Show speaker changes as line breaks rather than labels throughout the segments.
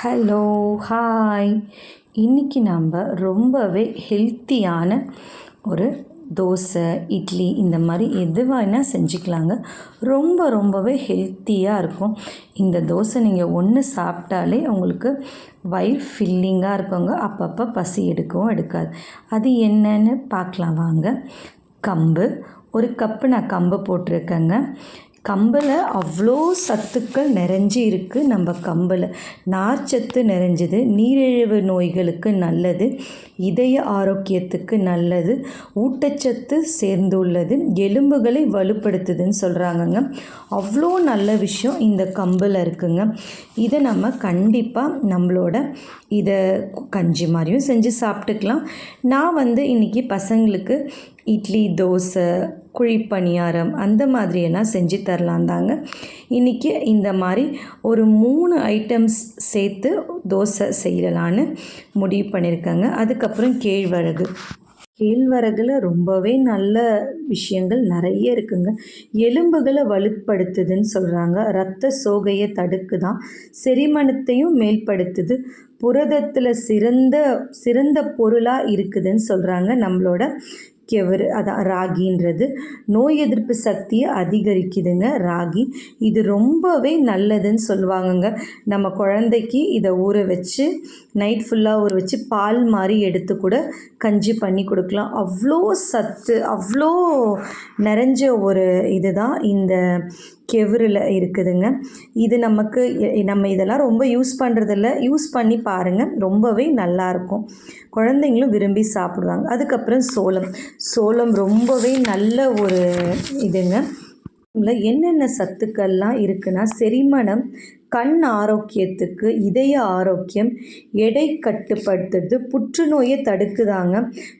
Hello, hi. இன்றைக்கி நம்ம ரொம்பவே ஹெல்த்தியான ஒரு தோசை, இட்லி இந்த மாதிரி எது வேணால் செஞ்சுக்கலாங்க. ரொம்பவே ஹெல்த்தியாக இருக்கும். இந்த தோசை நீங்கள் ஒன்று சாப்பிட்டாலே உங்களுக்கு வயிறு ஃபில்லிங்காக இருக்குங்க. அப்பப்போ பசி எடுக்கவும் எடுக்காது. அது என்னன்னு பார்க்கலாம் வாங்க. கம்பு, ஒரு கப்பு நான் கம்பு போட்டிருக்கேங்க. கம்பில் அவ்வளோ சத்துக்கள் நிறைஞ்சி இருக்குது. நம்ம கம்பில் நார்ச்சத்து நிறைஞ்சது, நீரிழிவு நோய்களுக்கு நல்லது, இதய ஆரோக்கியத்துக்கு நல்லது, ஊட்டச்சத்து சேர்ந்துள்ளது, எலும்புகளை வலுப்படுத்துதுன்னு சொல்கிறாங்கங்க. அவ்வளோ நல்ல விஷயம் இந்த கம்பில் இருக்குங்க. இதை நம்ம கண்டிப்பாக நம்மளோட இதை கஞ்சி மாதிரியும் செஞ்சு சாப்பிட்டுக்கலாம். நான் இன்றைக்கி பசங்களுக்கு இட்லி, தோசை, குழிப்பணியாரம் அந்த மாதிரியெல்லாம் செஞ்சு தரலாம் தாங்க. இன்றைக்கி இந்த மாதிரி ஒரு 3 ஐட்டம்ஸ் சேர்த்து தோசை செய்யலான்னு முடிவு பண்ணியிருக்கேங்க. அதுக்கப்புறம் கேழ்வரகுல ரொம்பவே நல்ல விஷயங்கள் நிறைய இருக்குங்க. எலும்புகளை வலுப்படுத்துதுன்னு சொல்கிறாங்க. இரத்த சோகையை தடுக்குதான், செரிமானத்தையும் மேல்படுத்துது, புரதத்தில் சிறந்த பொருளாக இருக்குதுன்னு சொல்கிறாங்க. நம்மளோட கெவுரு, அதான் ராகின்றது நோய் எதிர்ப்பு சக்தியை அதிகரிக்குதுங்க. ராகி இது ரொம்பவே நல்லதுன்னு சொல்லுவாங்கங்க. நம்ம குழந்தைக்கு இதை ஊற வச்சு நைட் ஃபுல்லாக ஊற வச்சு பால் மாதிரி எடுத்து கூட கஞ்சி பண்ணி கொடுக்கலாம். அவ்வளோ சத்து, அவ்வளோ நிறைஞ்ச ஒரு இதுதான் இந்த கெவுரில் இருக்குதுங்க. இது நம்ம இதெல்லாம் ரொம்ப யூஸ் பண்ணுறதில்ல. யூஸ் பண்ணி பாருங்கள், ரொம்பவே நல்லாயிருக்கும். குழந்தைங்களும் விரும்பி சாப்பிடுவாங்க. அதுக்கப்புறம் சோளம் ரொம்பவே நல்ல ஒரு இதுங்க. என்னென்ன சத்துக்கள்லாம் இருக்குன்னா, செரிமானம், கண் ஆரோக்கியத்துக்கு, இதய ஆரோக்கியம், எடை கட்டுப்படுத்துறது, புற்றுநோயை தடுக்குதாங்க.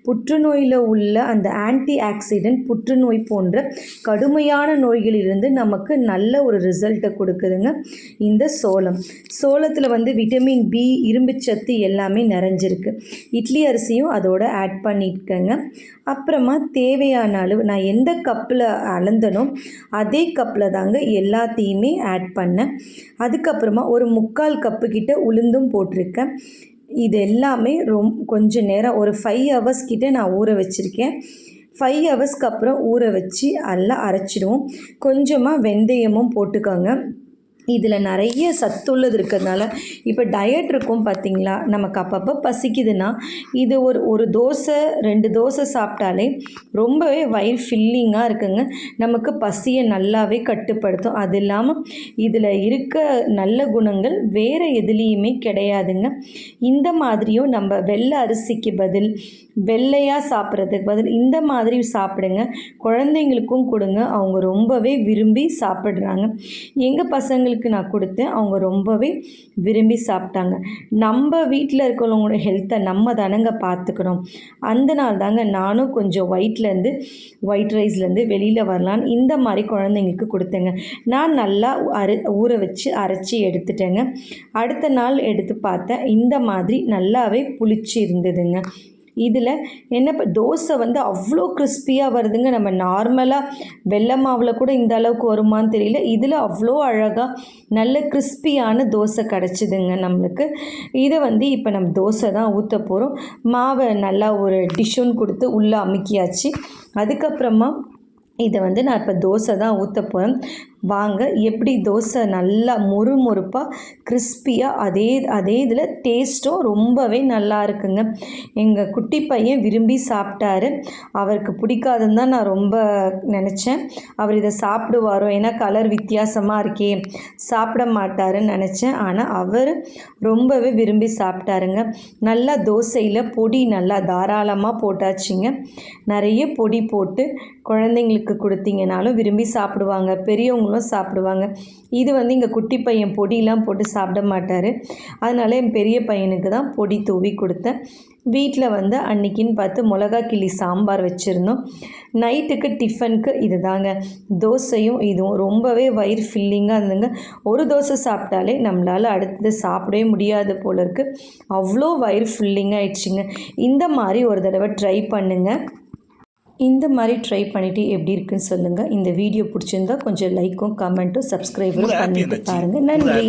புற்றுநோயில் உள்ள அந்த ஆன்டி ஆக்சிடென்ட் புற்றுநோய் போன்ற கடுமையான நோய்களிலிருந்து நமக்கு நல்ல ஒரு ரிசல்ட்டை கொடுக்குதுங்க இந்த சோளத்தில் விட்டமின் பி, இரும்புச்சத்து எல்லாமே நிறைஞ்சிருக்கு. இட்லி அரிசியும் அதோட ஆட் பண்ணியிருக்கேங்க. அப்புறமா தேவையான அளவு நான் எந்த கப்பில் அளந்தனோ அதே கப்பில் தாங்க எல்லாத்தையுமே ஆட் பண்ணேன். அதுக்கப்புறமா ஒரு 3/4 கப்பு கிட்ட உளுந்தும் போட்டிருக்கேன். இது எல்லாமே கொஞ்சம் நேரம், ஒரு 5 hours கிட்ட நான் ஊற வச்சுருக்கேன். 5 ஹவர்ஸ்க்கு அப்புறம் ஊற வச்சு நல்லா அரைச்சிடுவோம். கொஞ்சமாக வெந்தயமும் போட்டுக்கோங்க. இதில் நிறைய சத்துள்ளது இருக்கிறதுனால, இப்போ டயட் இருக்கும் பார்த்திங்களா, நமக்கு அப்பப்போ பசிக்குதுன்னா இது ஒரு தோசை 2 தோசை சாப்பிட்டாலே ரொம்பவே வயிறு ஃபில்லிங்காக இருக்குங்க. நமக்கு பசியை நல்லாவே கட்டுப்படுத்தும். அது இல்லாமல் இதில் இருக்க நல்ல குணங்கள் வேறு எதுலேயுமே கிடையாதுங்க. இந்த மாதிரியும் நம்ம வெள்ளை அரிசிக்கு பதில் வெள்ளையாக சாப்பிட்றதுக்கு பதில் இந்த மாதிரி சாப்பிடுங்க. குழந்தைங்களுக்கும் கொடுங்க, அவங்க ரொம்பவே விரும்பி சாப்பிட்றாங்க. எங்கள் பசங்களுக்கு நான் கொடுத்தேன், அவங்க ரொம்பவே விரும்பி சாப்பிட்டாங்க. நம்ம வீட்டில் இருக்கிறவங்களோட ஹெல்த்தை நம்ம தானங்க பார்த்துக்கணும். அந்த நாள் தாங்க நானும் கொஞ்சம் ஒயிட் ரைஸ்லேருந்து வெளியில் வரலான்னு இந்த மாதிரி குழந்தைங்களுக்கு கொடுத்தேங்க. நான் நல்லா ஊற வச்சு அரைச்சி எடுத்துட்டேங்க. அடுத்த நாள் எடுத்து பார்த்தேன், இந்த மாதிரி நல்லாவே புளிச்சு இருந்ததுங்க. இதில் தோசை அவ்வளோ கிறிஸ்பியாக வருதுங்க. நம்ம நார்மலாக வெள்ளை மாவில் கூட இந்த அளவுக்கு வருமானு தெரியல. இதில் அவ்வளோ அழகாக நல்ல கிறிஸ்பியான தோசை கிடச்சிதுங்க நம்மளுக்கு. இதை இப்போ நம்ம தோசை தான் ஊற்ற போகிறோம். மாவை நல்லா ஒரு டிஷ்ஷுன்னு கொடுத்து உள்ளே அமுக்கியாச்சு. அதுக்கப்புறமா இதை நான் இப்போ தோசை தான் ஊற்ற போகிறேன். வாங்க, எப்படி தோசை நல்லா மொறுமொறுப்பாக கிறிஸ்பியாக அதே இதில் டேஸ்ட்டும் ரொம்பவே நல்லா இருக்குங்க. எங்கள் குட்டி பையன் விரும்பி சாப்பிட்டாரு. அவருக்கு பிடிக்காதுன்னு தான் நான் ரொம்ப நினச்சேன். அவர் இதை சாப்பிடுவாரோ, ஏன்னா கலர் வித்தியாசமாக இருக்கே, சாப்பிட மாட்டாருன்னு நினச்சேன். ஆனால் அவர் ரொம்பவே விரும்பி சாப்பிட்டாருங்க. நல்லா தோசையில் பொடி நல்லா தாராளமாக போட்டாச்சுங்க. நிறைய பொடி போட்டு குழந்தைங்களுக்கு கொடுத்தீங்கனாலும் விரும்பி சாப்பிடுவாங்க, பெரியவங்களும் சாப்பிடுவாங்க. இது எங்கள் குட்டி பையன் பொடியெலாம் போட்டு சாப்பிட மாட்டார். அதனால் என் பெரிய பையனுக்கு தான் பொடி தூவி கொடுத்தேன். வீட்டில் அன்றைக்கின்னு பார்த்து மிளகா கிள்ளி சாம்பார் வச்சுருந்தோம். நைட்டுக்கு டிஃபனுக்கு இது தாங்க, தோசையும் இதுவும் ரொம்பவே வயிறு ஃபில்லிங்காக இருந்துங்க. ஒரு தோசை சாப்பிட்டாலே நம்மளால் அடுத்தது சாப்பிடவே முடியாது போல இருக்குது. அவ்வளோ வயிறு ஃபில்லிங்காக ஆயிடுச்சுங்க. இந்த மாதிரி ஒரு தடவை ட்ரை பண்ணுங்கள். இந்த மாதிரி ட்ரை பண்ணிவிட்டு எப்படி இருக்குன்னு சொல்லுங்கள். இந்த வீடியோ பிடிச்சிருந்தா கொஞ்சம் லைக்கும், கமெண்ட்டும், சப்ஸ்கிரைபரும் பண்ணிட்டு பாருங்கள். நன்றி.